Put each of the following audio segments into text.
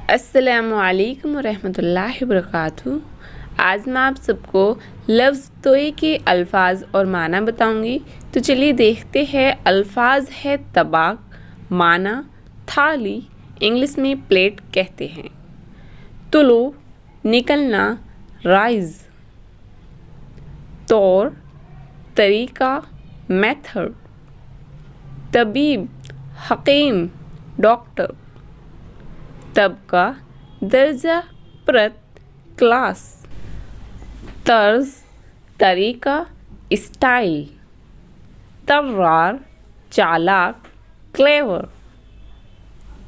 अस्सलामुअलैकुम रहमतुल्लाहि वबरकातुहू। आज मैं आप सबको लफ्ज़ तोय के अल्फाज और माना बताऊंगी। तो चलिए देखते हैं। अल्फाज है तबाक, माना थाली, इंग्लिश में प्लेट कहते हैं। तुलो निकलना, राइज, तौर तरीका, मेथड, तबीब हकीम डॉक्टर, तबका दर्जा प्रत क्लास, तर्ज तरीका स्टाइल, तर्रार चालाक क्लेवर,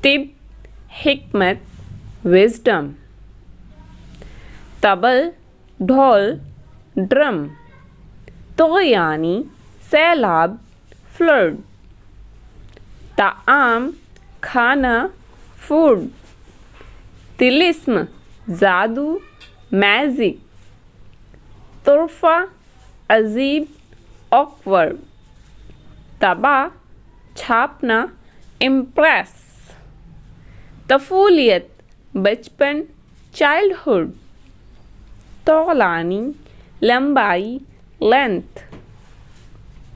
तिब हिकमत विजडम, तबल ढोल ड्रम, तोयानी सैलाब फ्लड, ताआम खाना फूड, तिलिस्म जादू मैजिक, तुरफा अजीब ऑकवर्ड, तबा छापना इम्प्रेस, तफूलियत बचपन चाइल्डहुड, तौलानी लंबाई लेंथ,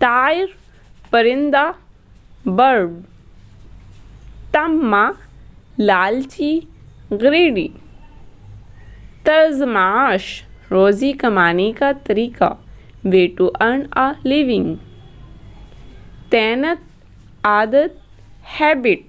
तायर परिंदा बर्ड, तम्मा लालची ग्रीडी, तर्जमाश रोज़ी कमाने का तरीका, way to earn a living, तैनत आदत हैबिट,